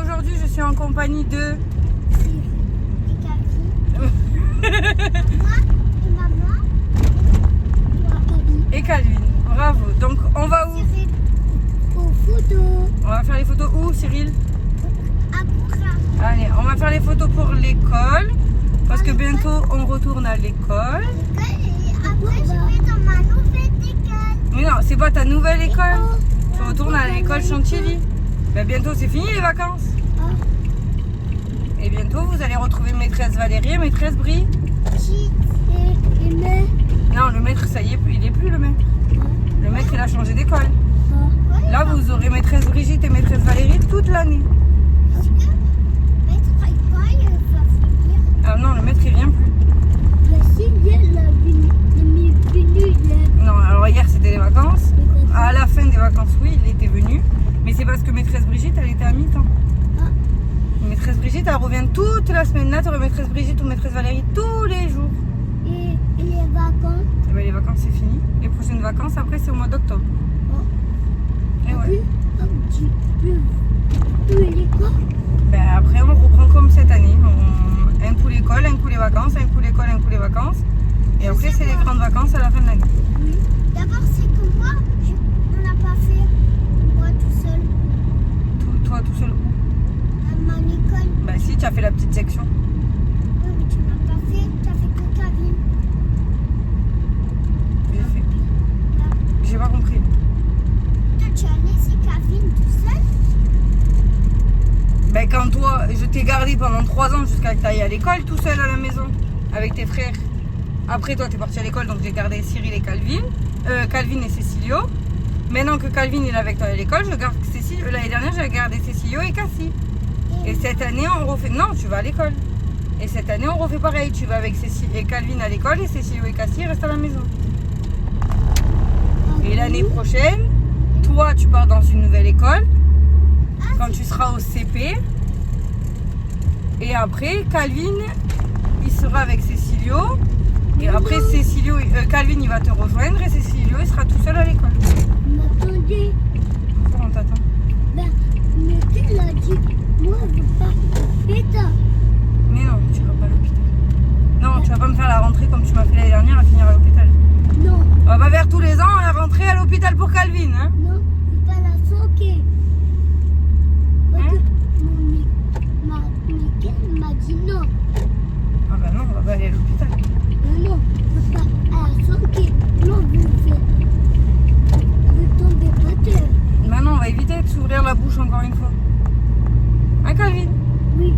aujourd'hui je suis en compagnie de... et Calvin. Bravo. Donc on va où? Aux photos. On va faire les photos où, Cyril? À Bourra. Allez, on va faire les photos pour l'école. Parce que bientôt on retourne à l'école. Et après je vais dans ma nouvelle école. Mais non, c'est pas ta nouvelle école. Tu retournes à l'école Chantilly. Ben, bientôt c'est fini les vacances. Et bientôt vous allez retrouver maîtresse Valérie et maîtresse Brie. Non, le maître, ça y est, il est plus le maître. Le maître, il a changé d'école. Là, vous aurez maîtresse Brigitte et maîtresse Valérie toute l'année. Est-ce que maître Paille va venir? Ah non, le maître, il vient plus. Non, alors hier, c'était les vacances. À la fin des vacances, oui, il était venu. Mais c'est parce que maîtresse Brigitte, elle était à mi-temps. Maîtresse Brigitte, elle revient toute la semaine. Là, tu aurais maîtresse Brigitte ou maîtresse Valérie tous les jours. Et les vacances? Et ben, les vacances, c'est fini. Les prochaines vacances, après, c'est au mois d'octobre. Et ouais. Ben, après, on reprend comme cette année. Un coup l'école, un coup les vacances, un coup l'école, un coup les vacances. Et après, c'est les grandes vacances à la fin de l'année. Oui. D'abord, c'est que moi, on n'a pas fait moi tout seul Toi, tout seul où? à mon école. Ben, si, tu as fait la petite section. Oui, mais tu n'as pas fait, tu as fait que Kevin. J'ai fait. J'ai pas compris. Toi, tu as laissé Kevin tout seul. Ben, quand toi, je t'ai gardé pendant 3 ans jusqu'à que tu ailles à l'école tout seul à la maison avec tes frères. Après, toi, tu es parti à l'école, donc j'ai gardé Cyril et Calvin. Calvin et Cécilio. Maintenant que Calvin est avec toi à l'école, je garde Cécile. L'année dernière, j'ai gardé Cécilio et Cassie. Et cette année, on refait. Non, tu vas à l'école. Et cette année, on refait pareil. Tu vas avec Cécile et Calvin à l'école et Cécilio et Cassie restent à la maison. Et l'année prochaine, toi, tu pars dans une nouvelle école. Quand tu seras au CP. Et après, Calvin, il sera avec Cécilio. Et après, Calvin, il va te rejoindre et Cécilio, il sera tout seul à l'école. M'attendez. Pourquoi on t'attend? Ben, mais tu l'as dit, moi, je veux pas faire ça. Mais non, tu vas pas à l'hôpital. Non, tu vas pas me faire la rentrée comme tu m'as fait l'année dernière à finir à l'hôpital. Non, On va pas faire tous les ans la rentrée à l'hôpital pour Calvin, hein? non, je veux pas la soquer. Parce que Mickaël m'a dit non. Ah bah non, on va pas aller à l'hôpital. Non, je veux pas la soquer. Non, je veux tomber par terre. Maintenant, on va éviter de s'ouvrir la bouche encore une fois. Hein, Calvin? Oui.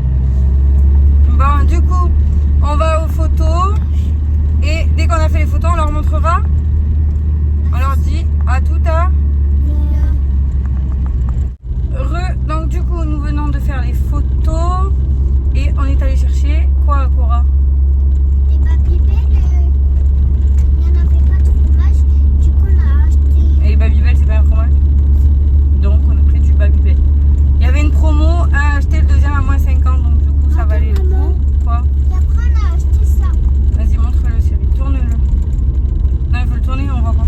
Bon, du coup, on va aux photos. Et dès qu'on a fait les photos, on leur montrera. On leur dit à tout à... Donc du coup, nous venons de faire les photos. Et on est allé chercher quoi à Cora? Les Babybel, il n'y en avait pas de fromage. Du coup, on a acheté. Et les Babybel, c'est pas un fromage. Donc on a pris du Babybel. Il y avait une promo à acheter le deuxième à moins 50. Donc du coup, ça valait le coup. Quoi? Et après, on a acheté ça. Vas-y, montre-le, Cyril. Tourne-le. Non, il faut le tourner, on voit pas.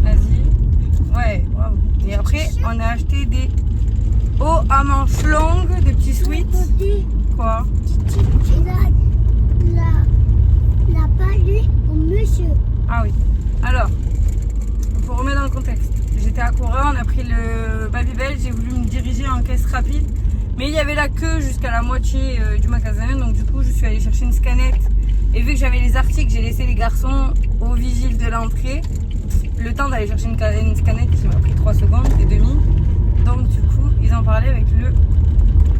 Vas-y. Ouais, bravo. Et après, on a acheté des hauts à manches longues, des petits sweats. Quoi? La palue au monsieur. Ah oui. Alors, pour remettre dans le contexte, j'étais à Cora, on a pris le Babybel, j'ai voulu me diriger en caisse rapide, mais il y avait la queue jusqu'à la moitié du magasin, donc du coup je suis allée chercher une scanette. Et vu que j'avais les articles, j'ai laissé les garçons au vigile de l'entrée. Le temps d'aller chercher une scanette qui m'a pris 3 secondes et demie. Donc du coup, ils en parlaient avec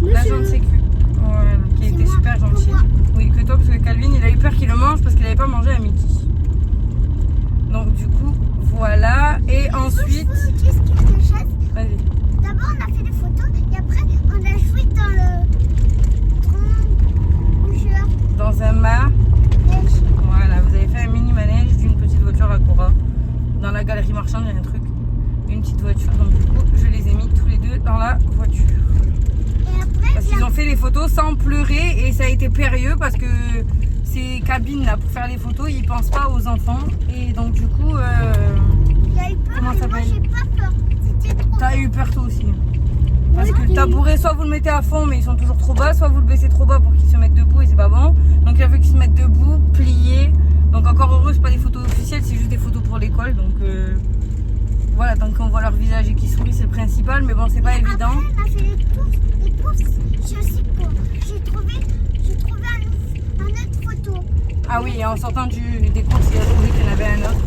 l'agent de sécu. Voilà, qui était super gentil. Oui, que toi, parce que Calvin, il a eu peur qu'il le mange parce qu'il n'avait pas mangé à midi. Donc du coup, voilà. Et ensuite... Vas-y. D'abord, on a fait des photos et après, on a joué dans le tronc rougeur. Dans un manège. Voilà, vous avez fait un mini manège d'une petite voiture à Cora. Dans la galerie marchande, il y a un truc. Une petite voiture. Donc du coup, je les ai mis tous les deux dans la voiture. Et après, Parce qu'ils ont fait les photos sans pleurer et ça a été périlleux parce que ces cabines là pour faire les photos, ils pensent pas aux enfants et donc du coup il a eu peur, comment ça mais moi s'appelle? j'ai pas peur. C'était trop. T'as eu peur toi aussi. Parce Ouais, que tabouret, soit vous le mettez à fond mais ils sont toujours trop bas, soit vous le baissez trop bas pour qu'ils se mettent debout et c'est pas bon. Donc il a fallu qu'ils se mettent debout, pliés. Donc encore heureux, c'est pas des photos officielles, c'est juste des photos pour l'école. Donc voilà, tant qu'on voit leur visage et qu'ils sourient, c'est le principal. Mais bon, c'est pas évident. Après, on a fait les courses, j'ai aussi j'ai trouvé un autre photo. Ah oui, et en sortant des courses, il a trouvé qu'il y en avait un autre.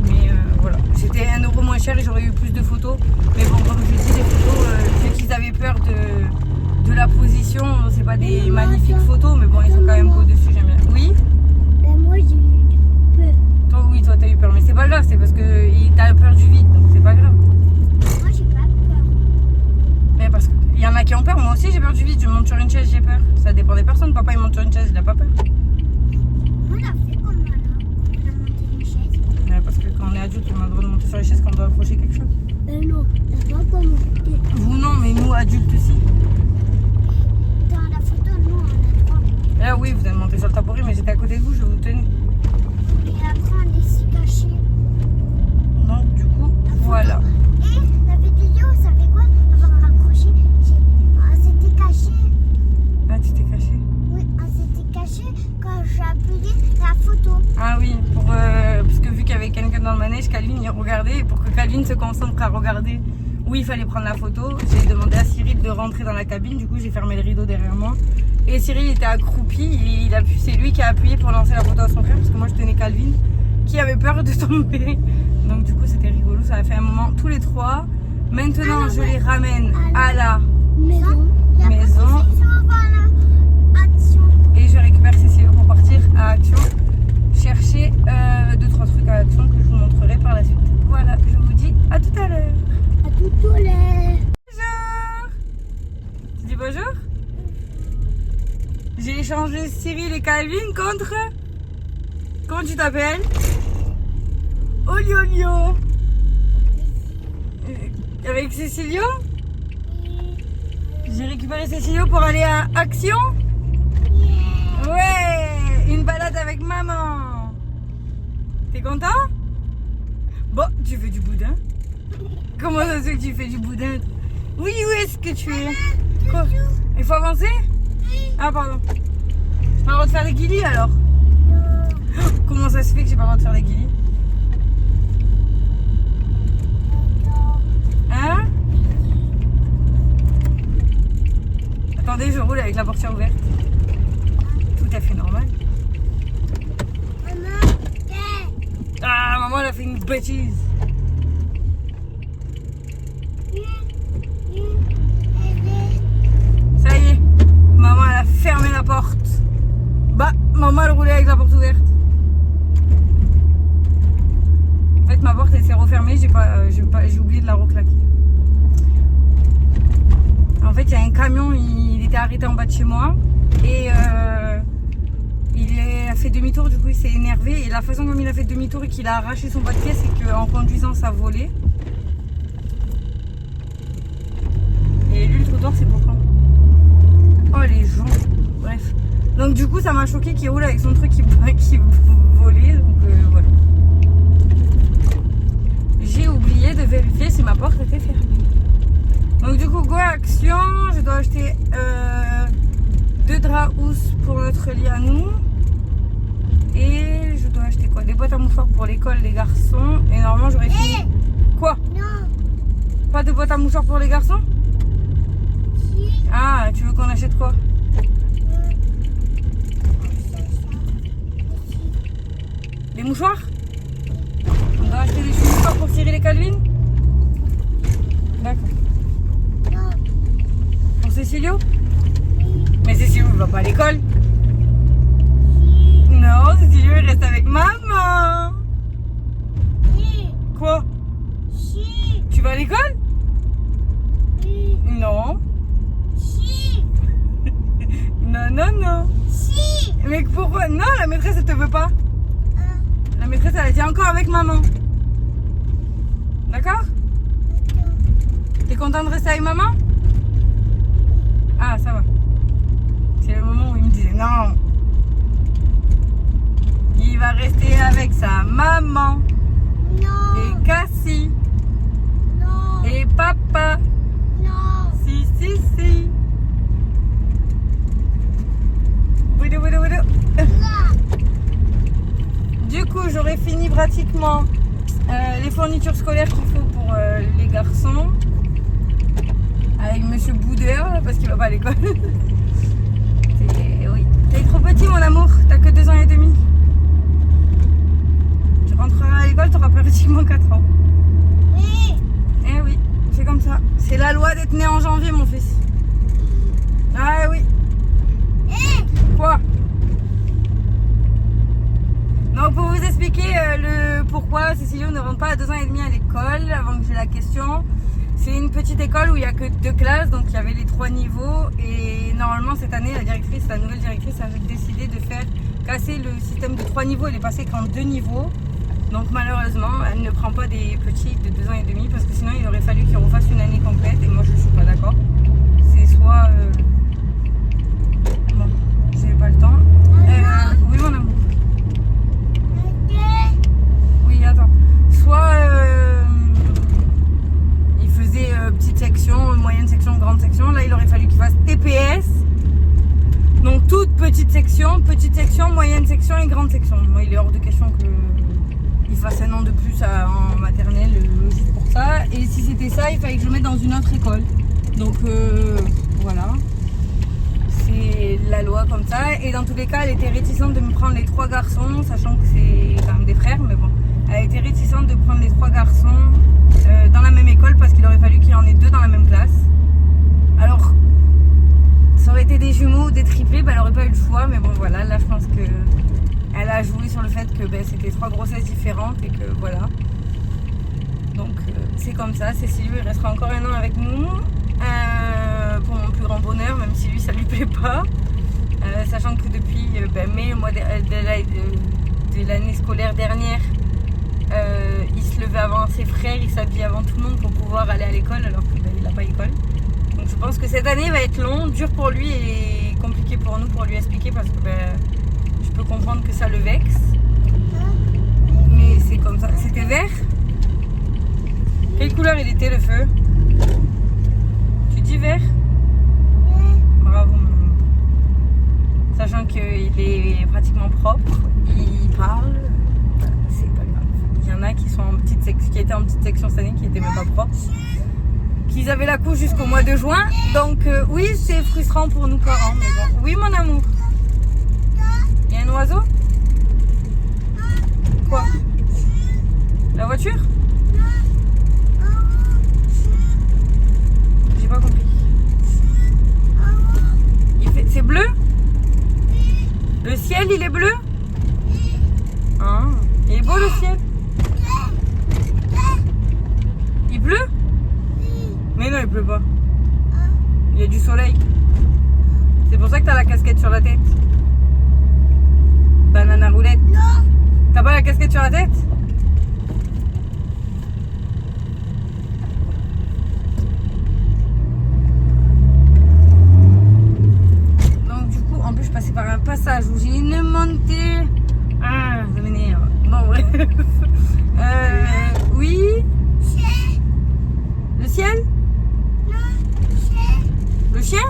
Mais voilà, c'était 1 euro moins cher et j'aurais eu plus de photos. Mais bon, comme je dis, les photos, vu qu'ils avaient peur de la position, c'est pas des magnifiques photos, mais bon, ils sont quand même beaux dessus, j'aime bien. Oui? Ben moi j'ai eu peur. Toi, oui, toi, t'as eu peur, mais c'est pas grave, c'est parce que t'as peur du vide, donc c'est pas grave. Moi j'ai pas peur. Mais parce qu'il y en a qui ont peur, moi aussi j'ai peur du vide, je monte sur une chaise, j'ai peur. Ça dépend des personnes, papa il monte sur une chaise, il a pas peur. On a fait comme on a monté une chaise. Ouais, parce que quand on est adulte, on a le droit de monter sur les chaises quand on doit accrocher quelque chose. Ben non, t'as pas comme monter. Vous non, mais nous adultes aussi. Dans la photo, nous on a droit. Là oui, vous êtes monté sur le tabouret, mais j'étais à côté de vous, je vous tenais. Et après on est si cachés. Donc du coup, voilà. Et la vidéo, vous savez quoi? Avant raccroché, on s'était caché. Là, tu t'es caché. Oui, on s'était caché quand j'ai appuyé la photo. Ah oui, parce que vu qu'il y avait quelqu'un dans le manège, Calvin il regardait, et pour que Calvin se concentre à regarder où il fallait prendre la photo, j'ai demandé à Cyril de rentrer dans la cabine, du coup j'ai fermé le rideau derrière moi. Et Cyril était accroupi, et c'est lui qui a appuyé pour lancer la photo à son frère, parce que moi je tenais Calvin, qui avait peur de tomber. Donc du coup c'était rigolo, ça a fait un moment tous les trois. Maintenant je les ramène à la Maison. Et après, maison. Action. Et je récupère Cécile pour partir à Action chercher 2-3 trucs à Action que je vous montrerai par la suite. Voilà, je vous dis à tout à l'heure. À tout au lait. Bonjour. Tu dis bonjour? J'ai échangé Cyril et Calvin contre... Comment tu t'appelles? Olio. Avec Cécilio? J'ai récupéré Cécilio pour aller à Action. Ouais, une balade avec maman. T'es content? Bon, tu fais du boudin. Comment ça se fait que tu fais du boudin? Oui, où est-ce que tu es? Quoi? Il faut avancer? Ah, pardon. J'ai pas le droit de faire les guilis alors? Comment ça se fait que j'ai pas le droit de faire les guilis? Hein? Attendez, je roule avec la portière ouverte. Tout à fait normal. Ah, maman elle a fait une bêtise. Ça y est, maman elle a fermé la porte. Bah, maman elle roulait avec la porte ouverte. En fait, ma porte elle s'est refermée, j'ai oublié de la reclaquer. En fait, il y a un camion, il était arrêté en bas de chez moi et il a fait demi-tour, du coup il s'est énervé et la façon dont il a fait demi-tour et qu'il a arraché son bas de pied, c'est qu'en conduisant ça volait. Et lui le trottoir c'est pour quand? Oh les gens, bref. Donc du coup ça m'a choqué qu'il roule avec son truc qui volait, donc voilà. J'ai oublié de vérifier si ma porte était fermée. Donc du coup, go à Action, je dois acheter 2 draps housses pour notre lit à nous. Et je dois acheter quoi? Des boîtes à mouchoirs pour l'école, les garçons. Et normalement, j'aurais fini. Quoi? Non. Pas de boîte à mouchoirs pour les garçons? Si. Ah, tu veux qu'on achète quoi? Des mouchoirs? On doit acheter des mouchoirs pour Cyril et Calvin? D'accord. Non. Pour Cécilio? Mais Cécilio ne va pas à l'école. Non, Cécilio il reste avec maman. Si. Quoi? Si. Tu vas à l'école? Si. Non. Si. Non. Si. Mais pourquoi? Non, la maîtresse elle te veut pas. Hein. La maîtresse elle était encore avec maman. D'accord? T'es content de rester avec maman? Ah, ça va. C'est le moment où il me disait non. Il va rester avec sa maman. Non. Et Cassie. Non. Et papa. Non. Si. pratiquement les fournitures scolaires qu'il faut pour les garçons. Avec monsieur Boudeur, là, parce qu'il va pas à l'école. Oui. T'es trop petit, mon amour. T'as que 2 ans et demi. Tu rentreras à l'école, t'auras pratiquement 4 ans. Oui. Eh oui, c'est comme ça. C'est la loi d'être né en janvier, mon fils. Ah oui. Quoi? Donc pour vous expliquer le pourquoi Cécilia ne rentre pas à 2 ans et demi à l'école, avant que j'ai la question, c'est une petite école où il n'y a que 2 classes, donc il y avait les 3 niveaux, et normalement cette année la nouvelle directrice avait décidé de faire casser le système de 3 niveaux, elle est passée qu'en 2 niveaux, donc malheureusement elle ne prend pas des petits de 2 ans et demi, parce que sinon il aurait fallu qu'ils refassent une année complète, et moi je ne suis pas d'accord. C'est soit... Bon, j'ai pas le temps. Oui mon amour. Oui, attends. Soit il faisait petite section, moyenne section, grande section. Là, il aurait fallu qu'il fasse TPS. Donc, toute petite section, moyenne section et grande section. Moi, il est hors de question qu'il fasse un an de plus en maternelle, logique pour ça. Et si c'était ça, il fallait que je le mette dans une autre école. Donc, voilà. C'est la loi comme ça. Et dans tous les cas, elle était réticente de me prendre les 3 garçons, sachant que c'est quand même des frères, mais bon. Elle était réticente de prendre les 3 garçons dans la même école parce qu'il aurait fallu qu'il y en ait 2 dans la même classe. Alors, ça aurait été des jumeaux ou des triplés, bah, elle n'aurait pas eu le choix. Mais bon, voilà, là, je pense que elle a joué sur le fait que c'était 3 grossesses différentes et que voilà. Donc, c'est comme ça. Cécilia, il restera encore 1 an avec nous. Pour mon plus grand bonheur, même si lui, ça lui plaît pas. Sachant que depuis mai, le mois de l'année scolaire dernière, il se levait avant ses frères, il s'habillait avant tout le monde pour pouvoir aller à l'école alors qu'il n'a pas l'école. Donc je pense que cette année va être longue, dure pour lui et compliquée pour nous pour lui expliquer parce que je peux comprendre que ça le vexe. Mais c'est comme ça. C'était vert? Quelle couleur il était le feu? Tu dis vert? Bravo. Sachant qu'il est pratiquement propre, il parle. C'est pas grave. Il y en a qui sont en petite section, qui étaient en petite section cette année, qui étaient même pas propres, qu'ils avaient la couche jusqu'au mois de juin. Donc oui, c'est frustrant pour nous parents. Mais bon. Oui, mon amour. Il y a un oiseau? Quoi? La voiture? J'ai pas compris. C'est bleu? Le ciel, il est bleu? Ah, il est beau le ciel. Il pleut? Mais non, il pleut pas. Il y a du soleil. C'est pour ça que t'as la casquette sur la tête. Banana roulette. T'as pas la casquette sur la tête? Donc du coup, en plus je passais par un passage où j'ai une montée. Ah, ça m'énerve. Bon bref. Oui. Le ciel? Le chien?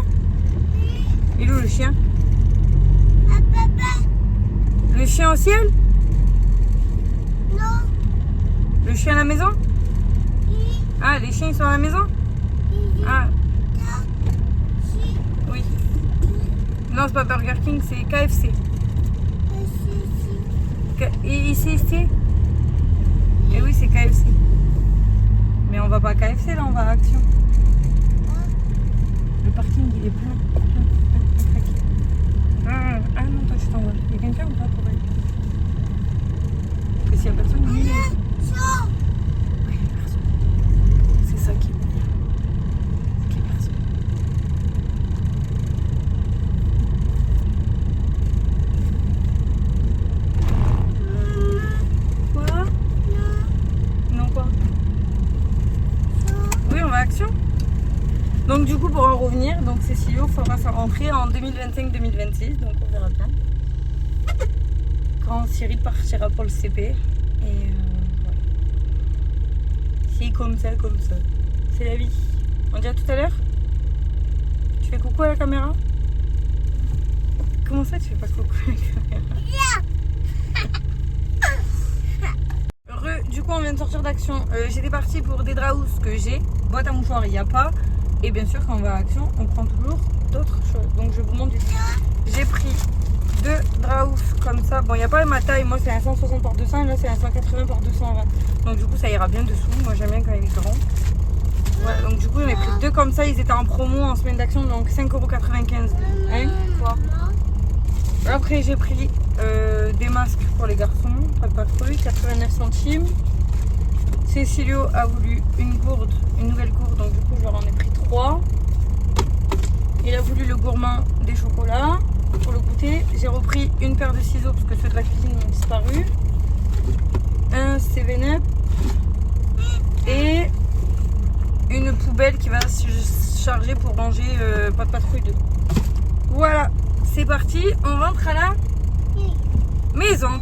Il est où le chien? Le chien au ciel? Non. Le chien à la maison? Ah, les chiens ils sont à la maison? Ah, oui. Non, c'est pas Burger King, c'est KFC. Et ici? Et oui, c'est KFC. Mais on va pas à KFC là, on va à Action. Le parking il est plein. Ah non, toi tu t'en vas. Il y a quelqu'un ou pas pour aller? Parce que s'il y a personne, il est. Oui, personne. C'est ça qui est bien. Qu'il y a personne. Quoi? Non, quoi? Oui, on va à Action. Donc du coup pour en revenir, donc Cécilia fera sa rentrée en 2025-2026, donc on verra bien. Quand Cyril partira pour le CP. Et voilà. C'est comme ça, C'est la vie. On dit à tout à l'heure? Tu fais coucou à la caméra? Comment ça tu fais pas coucou à la caméra? du coup on vient de sortir d'Action. J'étais partie pour des draous que j'ai. Boîte à mouchoirs il n'y a pas. Et bien sûr quand on va à Action on prend toujours d'autres choses. Donc je vous montre. J'ai pris 2 draous comme ça. Bon il n'y a pas ma taille. Moi c'est un 160 par 200. Là c'est un 180 par 220. Donc du coup ça ira bien dessous. Moi j'aime bien quand il est grand. Voilà, donc du coup j'en ai pris 2 comme ça. Ils étaient en promo en semaine d'Action. Donc 5,95 €. Hein, quoi. Après j'ai pris des masques pour les garçons, pas de patrouille, 89 centimes. Cécilio a voulu une nouvelle gourde, donc du coup je leur en ai pris 3. Il a voulu le gourmand des chocolats pour le goûter. J'ai repris une paire de ciseaux parce que ceux de la cuisine ont disparu. Un 7-Up et une poubelle qui va se charger pour ranger pas de patrouille dedans. Voilà, c'est parti, on rentre à la maison.